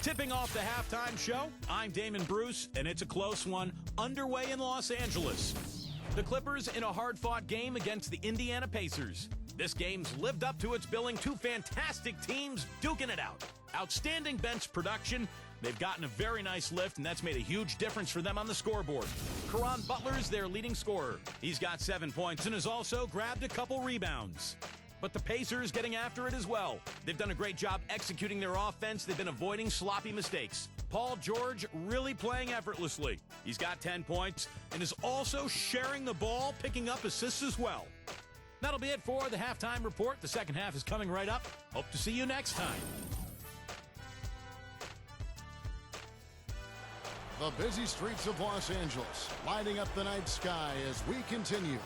Tipping off the halftime show, I'm Damon Bruce, and it's a close one underway in Los Angeles. The Clippers in a hard-fought game against the Indiana Pacers. This game's lived up to its billing, two fantastic teams duking it out. Outstanding bench production. They've gotten a very nice lift, and that's made a huge difference for them on the scoreboard. Caron Butler's their leading scorer. He's got 7 points and has also grabbed a couple rebounds. But the Pacers getting after it as well. They've done a great job executing their offense. They've been avoiding sloppy mistakes. Paul George really playing effortlessly. He's got 10 points and is also sharing the ball, picking up assists as well. That'll be it for the halftime report. The second half is coming right up. Hope to see you next time. The busy streets of Los Angeles, lighting up the night sky as we continue.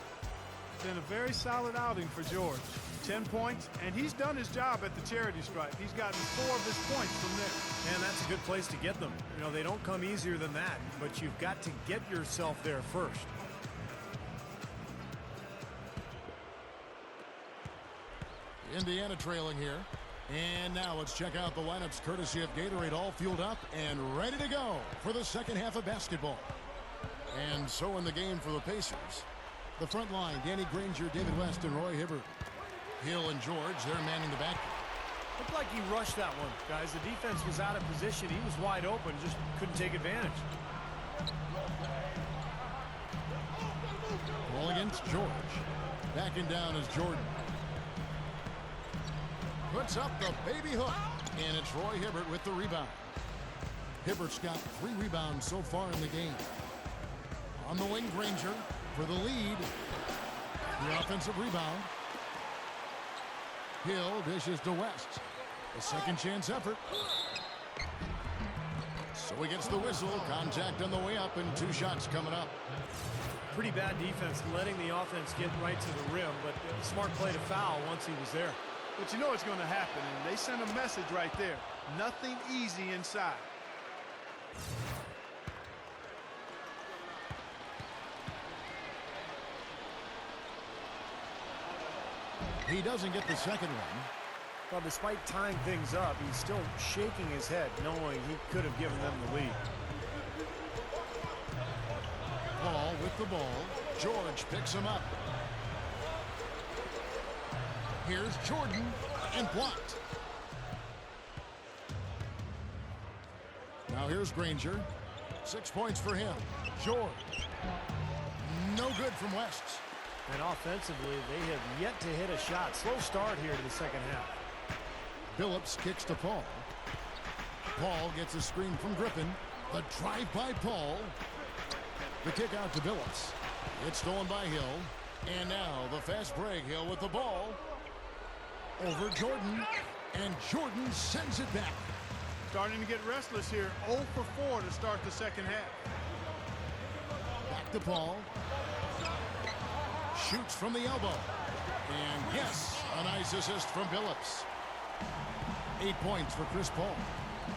It's been a very solid outing for George. 10 points, and he's done his job at the charity stripe. He's gotten 4 of his points from there. And that's a good place to get them. You know, they don't come easier than that, but you've got to get yourself there first. Indiana trailing here. And now let's check out the lineups courtesy of Gatorade, all fueled up and ready to go for the second half of basketball. And so in the game for the Pacers, the front line, Danny Granger, David West, and Roy Hibbert. Hill and George, they're manning the back. Looked like he rushed that one, guys. The defense was out of position. He was wide open, just couldn't take advantage. Ball against George. Backing down is Jordan. Puts up the baby hook. And it's Roy Hibbert with the rebound. Hibbert's got 3 rebounds so far in the game. On the wing, Granger for the lead. The offensive rebound. Hill dishes to West. A second chance effort. So he gets the whistle. Contact on the way up and 2 shots coming up. Pretty bad defense letting the offense get right to the rim, but smart play to foul once he was there. But you know it's going to happen, and they send a message right there. Nothing easy inside. He doesn't get the second one. Well, despite tying things up, he's still shaking his head, knowing he could have given them the lead. Paul with the ball. George picks him up. Here's Jordan, and blocked. Now here's Granger. 6 points for him. George. No good from West. And offensively, they have yet to hit a shot. Slow start here to the second half. Billups kicks to Paul. Paul gets a screen from Griffin. The drive by Paul. The kick out to Billups. It's stolen by Hill. And now the fast break. Hill with the ball. Over Jordan. And Jordan sends it back. Starting to get restless here. 0 for 4 to start the second half. Back to Paul. Shoots from the elbow. And yes, a nice assist from Billups. 8 points for Chris Paul.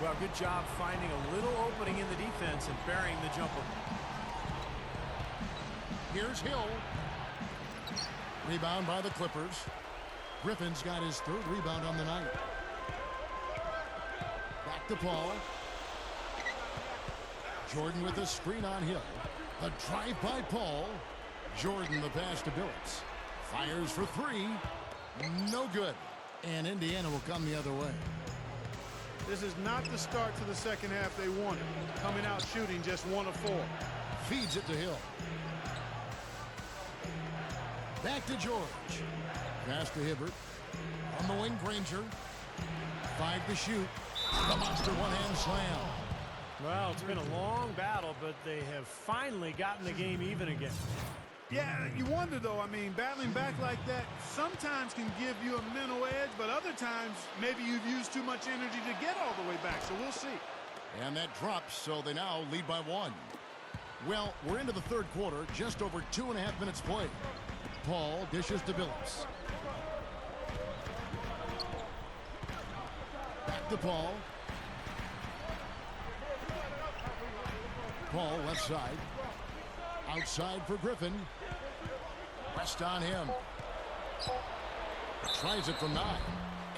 Well, good job finding a little opening in the defense and burying the jumper. Here's Hill. Rebound by the Clippers. Griffin's got his 3rd rebound on the night. Back to Paul. Jordan with a screen on Hill. The drive by Paul. Jordan the pass to Billups. Fires for 3. No good. And Indiana will come the other way. This is not the start to the second half they wanted. Coming out shooting just 1 of 4. Feeds it to Hill. Back to George. Pass to Hibbert. On the wing, Granger. 5 to shoot. The monster one-hand slam. Well, it's been a long battle, but they have finally gotten the game even again. Yeah, you wonder, though. I mean, battling back like that sometimes can give you a mental edge, but other times maybe you've used too much energy to get all the way back, so we'll see. And that drops, so they now lead by 1. Well, we're into the 3rd quarter, just over 2.5 minutes played. Paul dishes to Billups. Back to Paul. Paul left side. Outside for Griffin. West on him. Tries it from 9.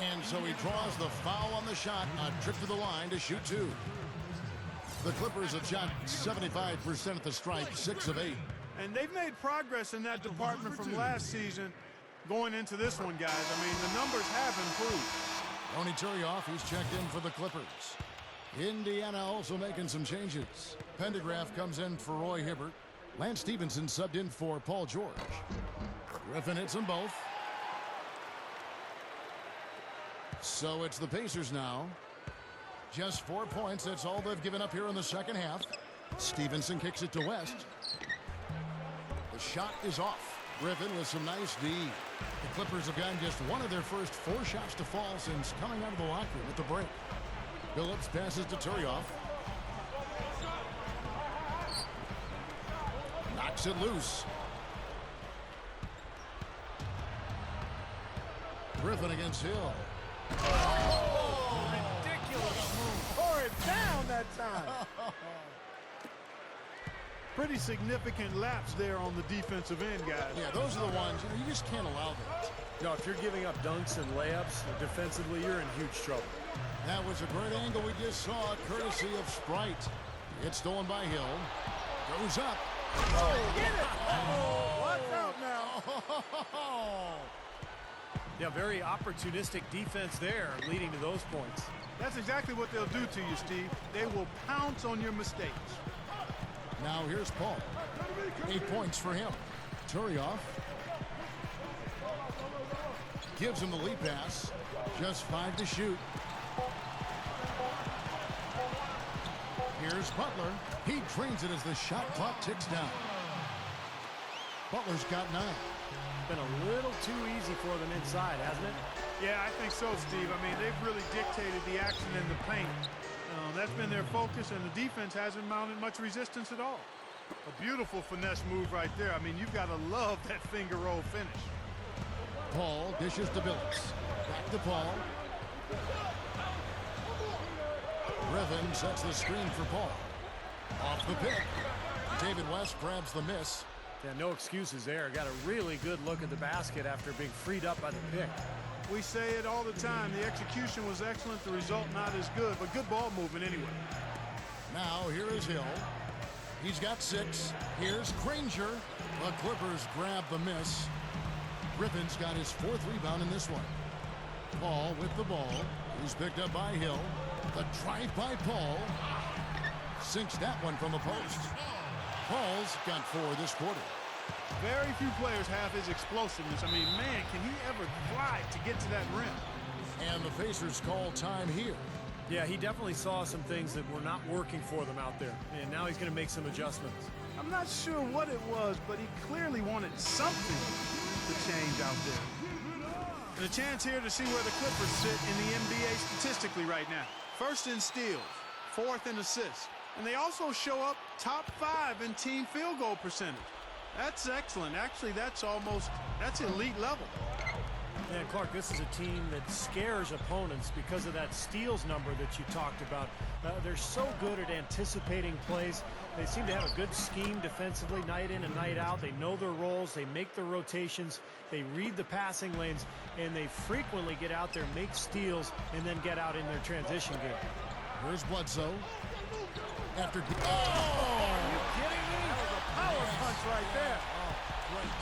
And so he draws the foul on the shot. A trip to the line to shoot 2. The Clippers have shot 75% at the stripe, 6 of 8. And they've made progress in that department from last season going into this one, guys. I mean, the numbers have improved. Tony Turioff, he's checked in for the Clippers. Indiana also making some changes. Pendergraph comes in for Roy Hibbert. Lance Stevenson subbed in for Paul George. Griffin hits them both. So it's the Pacers now. Just 4 points. That's all they've given up here in the second half. Stevenson kicks it to West. The shot is off. Griffin with some nice D. The Clippers have gotten just one of their first 4 shots to fall since coming out of the locker room at the break. Phillips passes to Turioff. Knocks it loose. Griffin against Hill. Oh, ridiculous move. Tore it down that time. Pretty significant lapse there on the defensive end, guys. Yeah, those are the ones, you just can't allow that. No, if you're giving up dunks and layups defensively, you're in huge trouble. That was a great angle we just saw, courtesy of Sprite. It's stolen by Hill. Goes up. Oh, get it! Oh, watch out now. Yeah, very opportunistic defense there, leading to those points. That's exactly what they'll do to you, Steve. They will pounce on your mistakes. Now here's Paul. 8 points for him. Turioff gives him the lead pass. Just 5 to shoot. Here's Butler. He drains it as the shot clock ticks down. Butler's got 9. Been a little too easy for them inside, hasn't it? Yeah, I think so, Steve. I mean, they've really dictated the action in the paint. That's been their focus, and the defense hasn't mounted much resistance at all. A beautiful finesse move right there. I mean, you've got to love that finger roll finish. Paul dishes to Billups. Back to Paul. Griffin sets the screen for Paul. Off the pick. David West grabs the miss. Yeah, no excuses there. Got a really good look at the basket after being freed up by the pick. We say it all the time. The execution was excellent. The result not as good, but good ball movement anyway. Now here is Hill. He's got 6. Here's Granger. The Clippers grab the miss. Griffin's got his 4th rebound in this one. Paul with the ball. He's picked up by Hill. The drive by Paul. Sinks that one from the post. Paul's got 4 this quarter. Very few players have his explosiveness. I mean, man, can he ever fly to get to that rim? And the Pacers call time here. Yeah, he definitely saw some things that were not working for them out there. And now he's going to make some adjustments. I'm not sure what it was, but he clearly wanted something to change out there. And a chance here to see where the Clippers sit in the NBA statistically right now. 1st in steals, 4th in assists. And they also show up top 5 in team field goal percentage. That's excellent. Actually, that's elite level. And Clark, this is a team that scares opponents because of that steals number that you talked about. They're so good at anticipating plays. They seem to have a good scheme defensively night in and night out. They know their roles. They make their rotations. They read the passing lanes, and they frequently get out there, make steals, and then get out in their transition game. Here's Bledsoe. After... Are you kidding me? That was a power punch right there. Oh, great.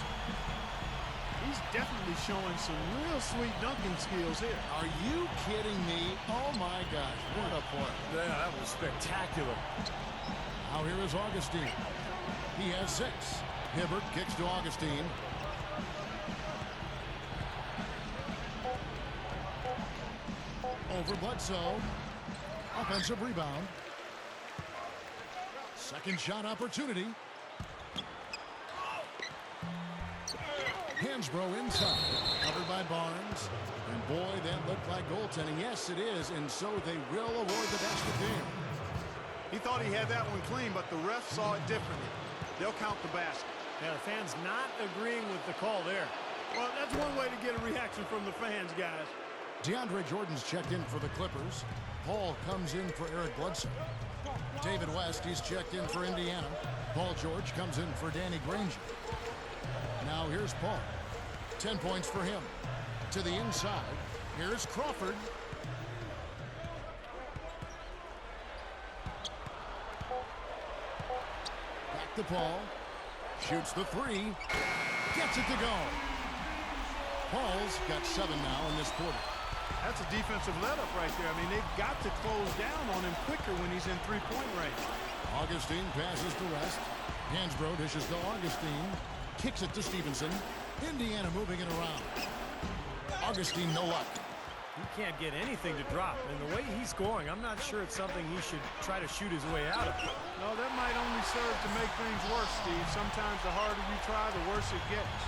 He's definitely showing some real sweet dunking skills here. Are you kidding me? Oh, my gosh. What a play. Yeah, that was spectacular. Now here is Augustine. He has 6. Hibbert kicks to Augustine. Over Bledsoe. Offensive rebound. Second shot opportunity. Hansbrough inside, covered by Barnes. And boy, that looked like goaltending. Yes, it is, and so they will award the basket there. He thought he had that one clean, but the ref saw it differently. They'll count the basket. Yeah, the fans not agreeing with the call there. Well, that's one way to get a reaction from the fans, guys. DeAndre Jordan's checked in for the Clippers. Paul comes in for Eric Bledsoe. David West, he's checked in for Indiana. Paul George comes in for Danny Granger. Now here's Paul. 10 points for him. To the inside. Here's Crawford. Back to Paul. Shoots the three. Gets it to go. Paul's got 7 now in this quarter. That's a defensive let-up right there. I mean, they've got to close down on him quicker when he's in three-point range. Augustine passes to West. Hansbrough dishes to Augustine. Kicks it to Stevenson. Indiana moving it around. Augustine, no luck. He can't get anything to drop. And the way he's scoring, I'm not sure it's something he should try to shoot his way out of. No, that might only serve to make things worse, Steve. Sometimes the harder you try, the worse it gets.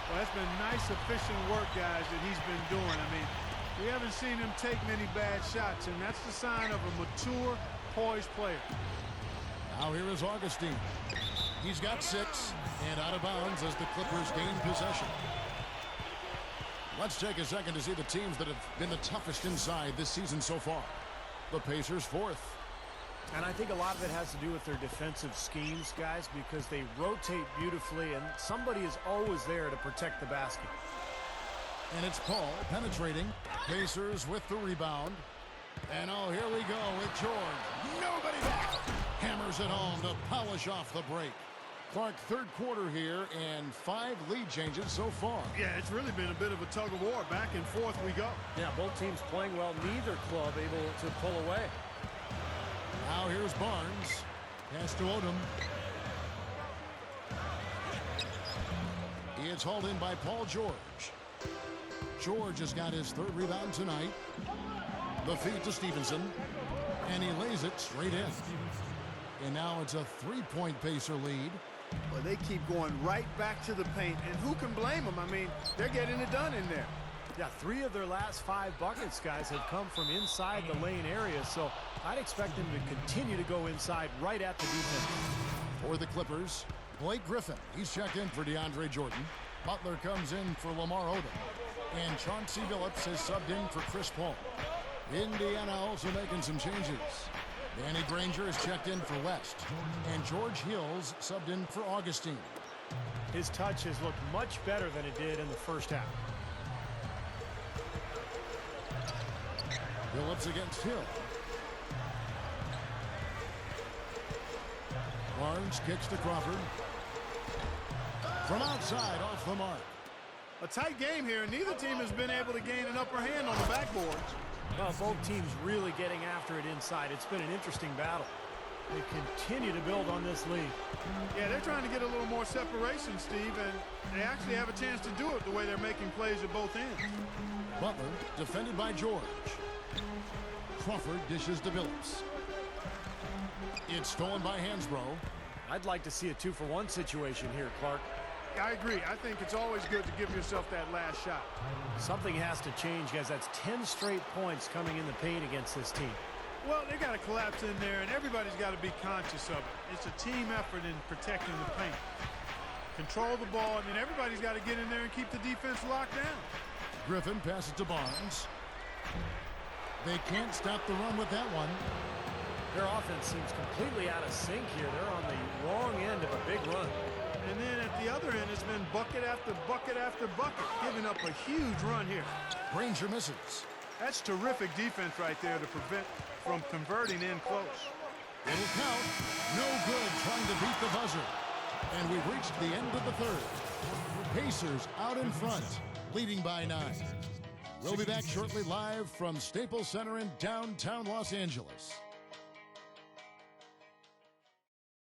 Well, that's been nice, efficient work, guys, that he's been doing. I mean, we haven't seen him take many bad shots, and that's the sign of a mature, poised player. Now here is Augustine. He's got 6 and out of bounds as the Clippers gain possession. Let's take a second to see the teams that have been the toughest inside this season so far. The Pacers 4th. And I think a lot of it has to do with their defensive schemes, guys, because they rotate beautifully, and somebody is always there to protect the basket. And it's Paul penetrating. Pacers with the rebound. And oh, here we go with George. Nobody back. Hammers it home to polish off the break. Clark, third quarter here, and 5 lead changes so far. Yeah, it's really been a bit of a tug of war. Back and forth we go. Yeah, both teams playing well. Neither club able to pull away. Now here's Barnes. Pass to Odom. It's hauled in by Paul George. George has got his 3rd rebound tonight. The feed to Stevenson. And he lays it straight in. And now it's a 3-point Pacer lead. Well, they keep going right back to the paint, and who can blame them? I mean, they're getting it done in there. Yeah, 3 of their last 5 buckets, guys, have come from inside the lane area, so I'd expect them to continue to go inside right at the defense. For the Clippers, Blake Griffin. He's checked in for DeAndre Jordan. Butler comes in for Lamar Odom. And Chauncey Billups is subbed in for Chris Paul. Indiana also making some changes. Danny Granger is checked in for West. And George Hill's subbed in for Augustine. His touch has looked much better than it did in the first half. Billups against Hill. Barnes kicks to Crawford. From outside, off the mark. A tight game here, and neither team has been able to gain an upper hand on the backboards. Well, both teams really getting after it inside. It's been an interesting battle. They continue to build on this lead. Yeah, they're trying to get a little more separation, Steve, and they actually have a chance to do it the way they're making plays at both ends. Butler defended by George. Crawford dishes to Billups. It's stolen by Hansbrough. I'd like to see a 2-for-1 situation here, Clark. I agree. I think it's always good to give yourself that last shot. Something has to change, guys. That's 10 straight points coming in the paint against this team. Well, they got to collapse in there, and everybody's got to be conscious of it. It's a team effort in protecting the paint. Control the ball, and then everybody's got to get in there and keep the defense locked down. Griffin passes to Barnes. They can't stop the run with that one. Their offense seems completely out of sync here. They're on the wrong end of a big run. And then at the other end, it's been bucket after bucket after bucket, giving up a huge run here. Granger misses. That's terrific defense right there to prevent from converting in close. It'll count. No good trying to beat the buzzer. And we've reached the end of the third. Pacers out in front, leading by 9. We'll be back shortly live from Staples Center in downtown Los Angeles.